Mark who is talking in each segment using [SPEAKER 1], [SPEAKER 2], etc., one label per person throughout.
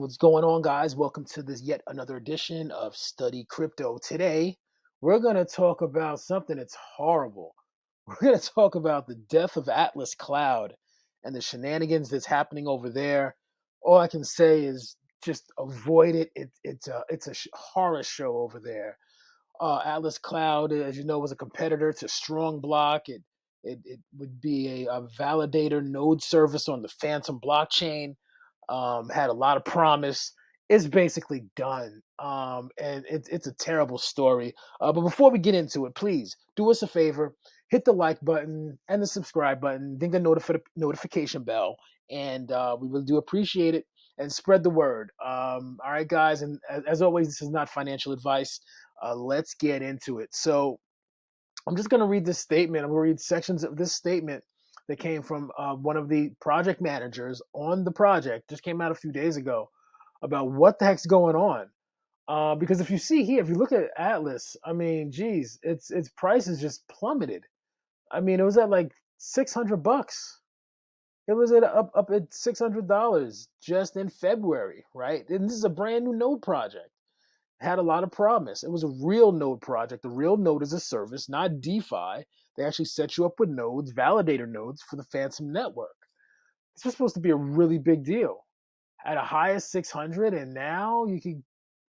[SPEAKER 1] what's going on, guys? Welcome to this yet another edition of Study Crypto. Today, we're going to talk about something that's horrible. We're going to talk about the death of Atlas Cloud and the shenanigans that's happening over there. All I can say is just avoid it. It's a horror show over there. Atlas Cloud, as you know, was a competitor to Strong Block. It would be a validator node service on the Fantom Blockchain. Had a lot of promise. It's basically done. And it's a terrible story. But before we get into it, please do us a favor, hit the like button and the subscribe button, ding the notification bell, and we really do appreciate it. And spread the word. All right, guys. And as always, this is not financial advice. Let's get into it. So I'm just going to read this statement. I'm going to read sections of this statement that came from one of the project managers on the project, just came out a few days ago, about what the heck's going on. Because if you see here, if you look at Atlas, I mean, geez, its price has just plummeted. I mean, it was at like $600. It was up at $600 just in February, right? And this is a brand new node project. Had a lot of promise. It was a real node project. The real node is a service, not DeFi. They actually set you up with nodes, validator nodes for the Fantom network. This was supposed to be a really big deal. At a high of 600, and now you can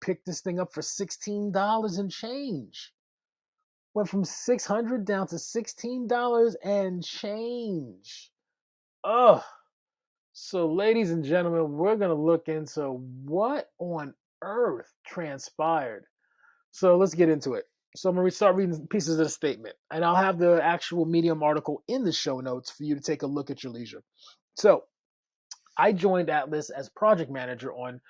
[SPEAKER 1] pick this thing up for $16 and change. Went from 600 down to $16 and change. Ugh. So, ladies and gentlemen, we're going to look into what on earth transpired. So let's get into it. So I'm going to start reading pieces of the statement, and I'll have the actual Medium article in the show notes for you to take a look at your leisure. So I joined Atlas as project manager on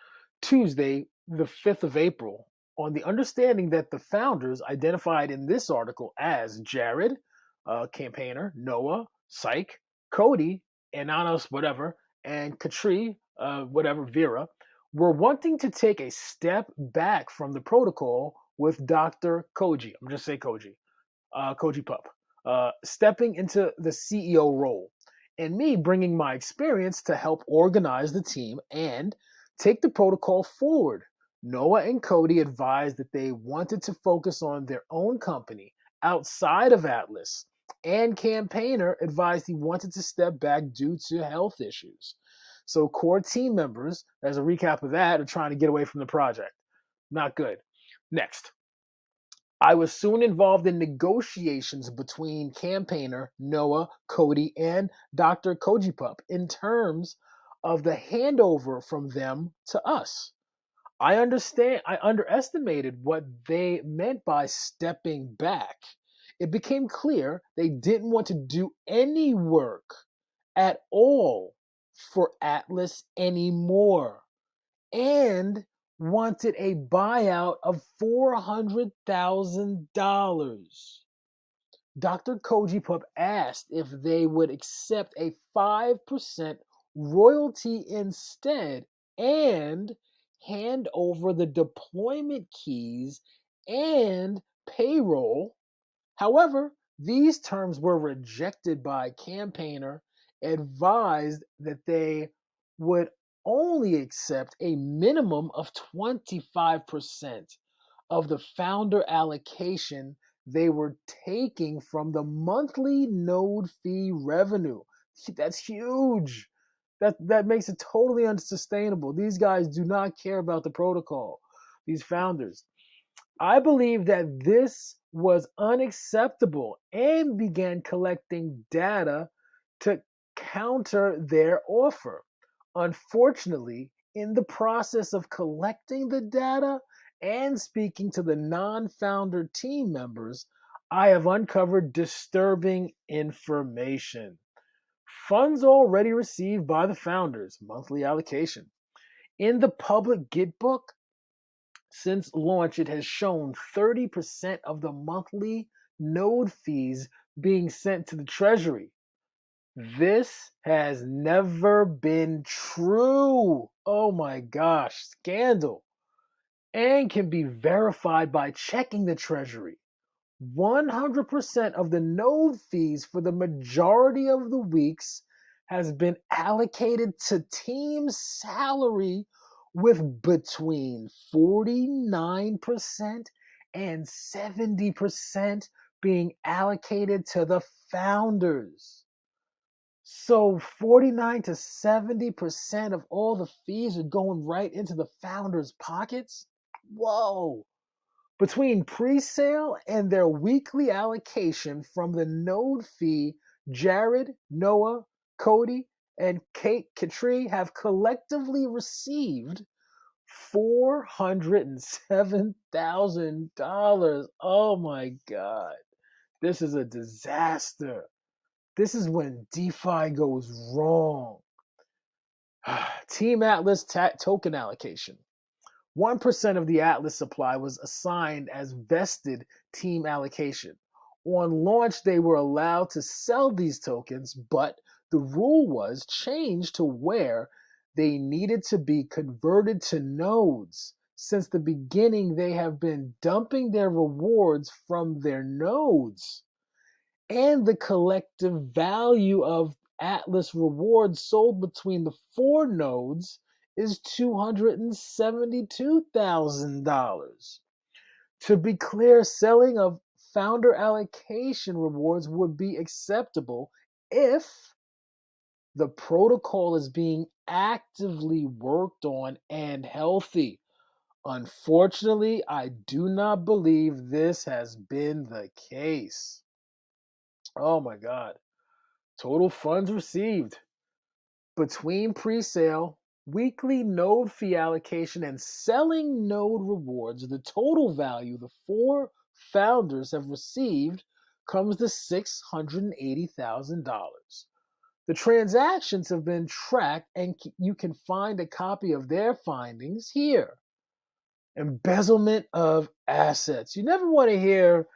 [SPEAKER 1] Tuesday, the 5th of April, on the understanding that the founders identified in this article as Jared, campaigner, Noah, Psych, Cody, Ananos, whatever, and Katri, Vera, were wanting to take a step back from the protocol with Dr. Koji. I'm just say Koji, Koji Pup, stepping into the CEO role, and me bringing my experience to help organize the team and take the protocol forward. Noah and Cody advised that they wanted to focus on their own company outside of Atlas, and Campaigner advised he wanted to step back due to health issues. So core team members, as a recap of that, are trying to get away from the project. Not good. Next. I was soon involved in negotiations between Campaigner, Noah, Cody, and Dr. Kojipup in terms of the handover from them to us. I underestimated what they meant by stepping back. It became clear they didn't want to do any work at all for Atlas anymore and wanted a buyout of $400,000. Dr. Kojipup asked if they would accept a 5% royalty instead and hand over the deployment keys and payroll. However, these terms were rejected by Campaigner, advised that they would only accept a minimum of 25% of the founder allocation they were taking from the monthly node fee revenue. That's huge. That makes it totally unsustainable. These guys do not care about the protocol, these founders. I believe that this was unacceptable and began collecting data to counter their offer. Unfortunately, in the process of collecting the data and speaking to the non-founder team members, I have uncovered disturbing information. Funds already received by the founders, monthly allocation. In the public Gitbook, since launch, it has shown 30% of the monthly node fees being sent to the Treasury. This has never been true. Oh my gosh, scandal. And can be verified by checking the Treasury. 100% of the node fees for the majority of the weeks has been allocated to team salary with between 49% and 70% being allocated to the founders. So 49 to 70% of all the fees are going right into the founders' pockets? Whoa. Between pre-sale and their weekly allocation from the node fee, Jared, Noah, Cody, and Kate Katrie have collectively received $407,000. Oh my God. This is a disaster. This is when DeFi goes wrong. Team Atlas token allocation. 1% of the Atlas supply was assigned as vested team allocation. On launch, they were allowed to sell these tokens, but the rule was changed to where they needed to be converted to nodes. Since the beginning, they have been dumping their rewards from their nodes. And the collective value of Atlas rewards sold between the four nodes is $272,000. To be clear, selling of founder allocation rewards would be acceptable if the protocol is being actively worked on and healthy. Unfortunately, I do not believe this has been the case. Oh my God. Total funds received. Between pre-sale, weekly node fee allocation, and selling node rewards, the total value the four founders have received comes to $680,000. The transactions have been tracked, and you can find a copy of their findings here. Embezzlement of assets. You never want to hear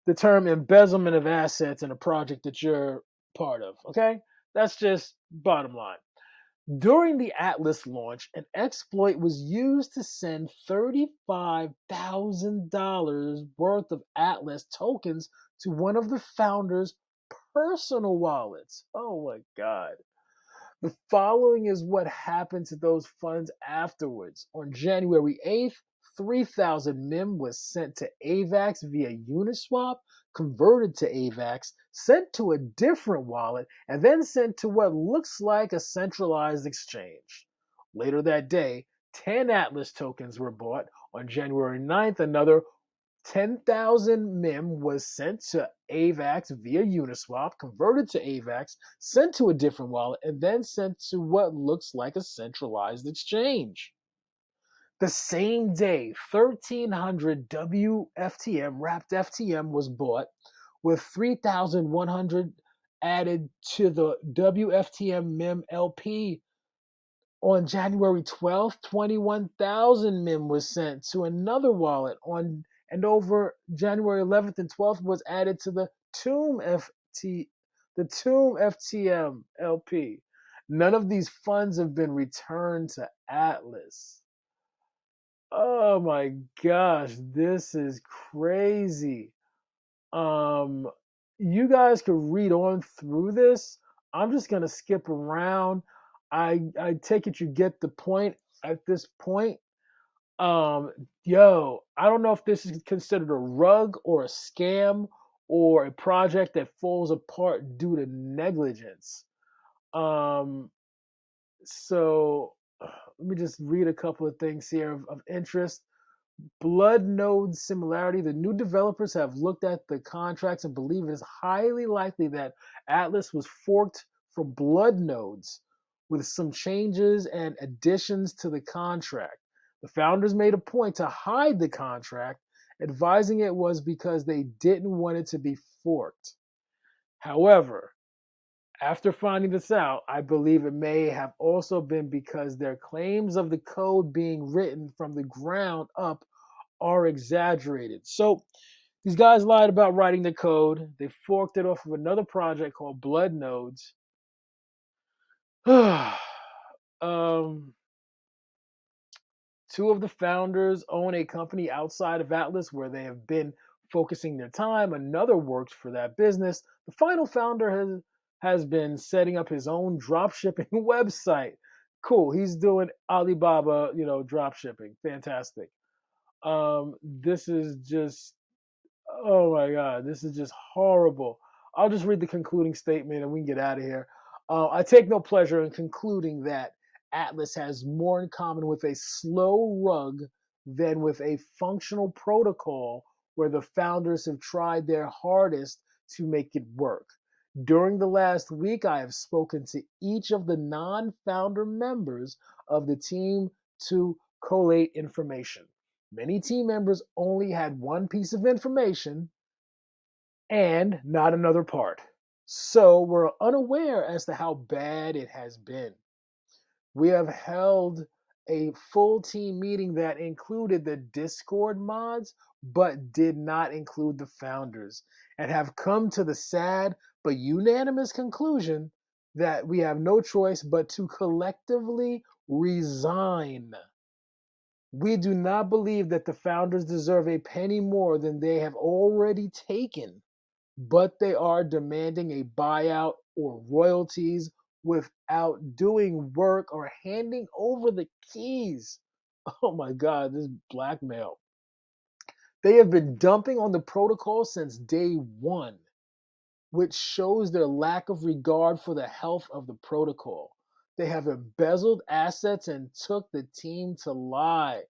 [SPEAKER 1] the term embezzlement of assets in a project that you're part of, okay? That's just bottom line. During the Atlas launch, an exploit was used to send $35,000 worth of Atlas tokens to one of the founders' personal wallets. Oh my God. The following is what happened to those funds afterwards. On January 8th, 3,000 MIM was sent to AVAX via Uniswap, converted to AVAX, sent to a different wallet, and then sent to what looks like a centralized exchange. Later that day, 10 Atlas tokens were bought. On January 9th, another 10,000 MIM was sent to AVAX via Uniswap, converted to AVAX, sent to a different wallet, and then sent to what looks like a centralized exchange. The same day, 1,300 WFTM, wrapped FTM, was bought, with 3,100 added to the WFTM MIM LP. On January 12th, 21,000 MIM was sent to another wallet and over January 11th and 12th was added to the Tomb FTM LP. None of these funds have been returned to Atlas. Oh my gosh, this is crazy. Um, you guys could read on through this. I'm just gonna skip around. I take it you get the point at this point. I don't know if this is considered a rug or a scam or a project that falls apart due to negligence. Um, so let me just read a couple of things here of interest. Blood node similarity. The new developers have looked at the contracts and believe it is highly likely that Atlas was forked from blood nodes with some changes and additions to the contract. The founders made a point to hide the contract, advising it was because they didn't want it to be forked. However, after finding this out, I believe it may have also been because their claims of the code being written from the ground up are exaggerated. So these guys lied about writing the code. They forked it off of another project called Blood Nodes. um, Two of the founders own a company outside of Atlas where they have been focusing their time. Another works for that business. The final founder has been setting up his own dropshipping website. Cool. He's doing Alibaba, drop shipping. Fantastic. This is just, oh my God, this is just horrible. I'll just read the concluding statement and we can get out of here. I take no pleasure in concluding that Atlas has more in common with a slow rug than with a functional protocol where the founders have tried their hardest to make it work. During the last week, I have spoken to each of the non founder members of the team to collate information. Many team members only had one piece of information and not another part. So we're unaware as to how bad it has been. We have held a full team meeting that included the Discord mods, but did not include the founders, and have come to the sad but unanimous conclusion that we have no choice but to collectively resign. We do not believe that the founders deserve a penny more than they have already taken, but they are demanding a buyout or royalties without doing work or handing over the keys. Oh my God, this blackmail. They have been dumping on the protocol since day one, which shows their lack of regard for the health of the protocol. They have embezzled assets and took the team to lie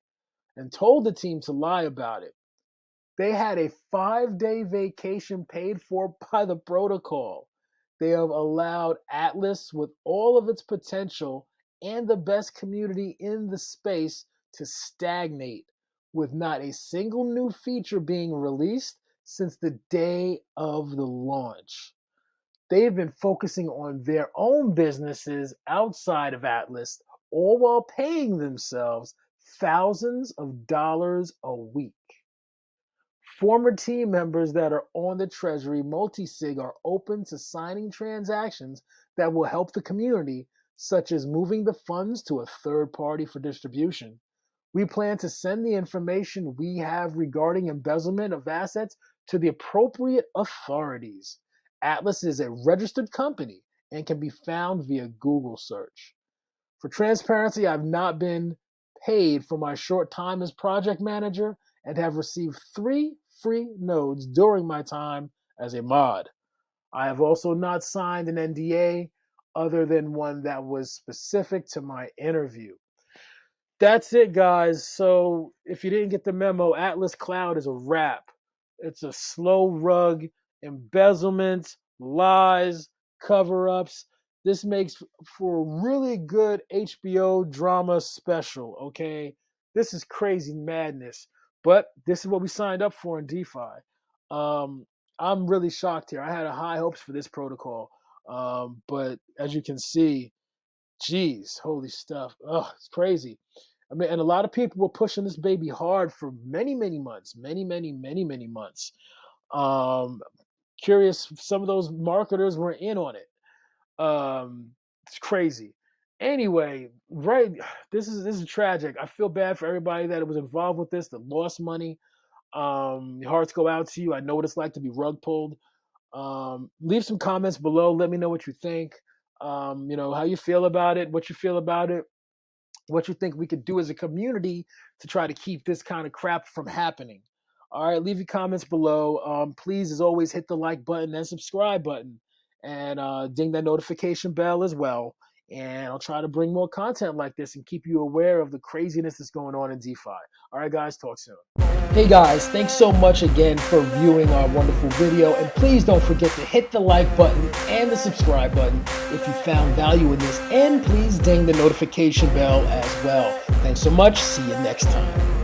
[SPEAKER 1] and told the team to lie about it. They had a 5-day vacation paid for by the protocol. They have allowed Atlas, with all of its potential and the best community in the space, to stagnate, with not a single new feature being released since the day of the launch. They've been focusing on their own businesses outside of Atlas, all while paying themselves thousands of dollars a week. Former team members that are on the Treasury multisig are open to signing transactions that will help the community, such as moving the funds to a third party for distribution. We plan to send the information we have regarding embezzlement of assets to the appropriate authorities. Atlas is a registered company and can be found via Google search. For transparency, I've not been paid for my short time as project manager and have received 3 free nodes during my time as a mod. I have also not signed an NDA other than one that was specific to my interview. That's it, guys. So if you didn't get the memo, Atlas Cloud is a wrap. It's a slow rug, embezzlement, lies, cover-ups. This makes for a really good HBO drama special, okay? This is crazy madness. But this is what we signed up for in DeFi. I'm really shocked here. I had high hopes for this protocol. But as you can see, geez, holy stuff. Oh, it's crazy. I mean, and a lot of people were pushing this baby hard for many, many months, many months. Curious, some of those marketers were in on it. It's crazy. Anyway, right, this is tragic. I feel bad for everybody that was involved with this, that lost money. Hearts go out to you. I know what it's like to be rug pulled. Leave some comments below. Let me know what you think. How you feel about it, what you feel about it, what you think we could do as a community to try to keep this kind of crap from happening. All right, leave your comments below. Please, as always, hit the like button and subscribe button, and ding that notification bell as well. And I'll try to bring more content like this and keep you aware of the craziness that's going on in DeFi. All right, guys, talk soon. Hey guys, thanks so much again for viewing our wonderful video, and please don't forget to hit the like button and the subscribe button if you found value in this, and please ding the notification bell as well. Thanks so much. See you next time.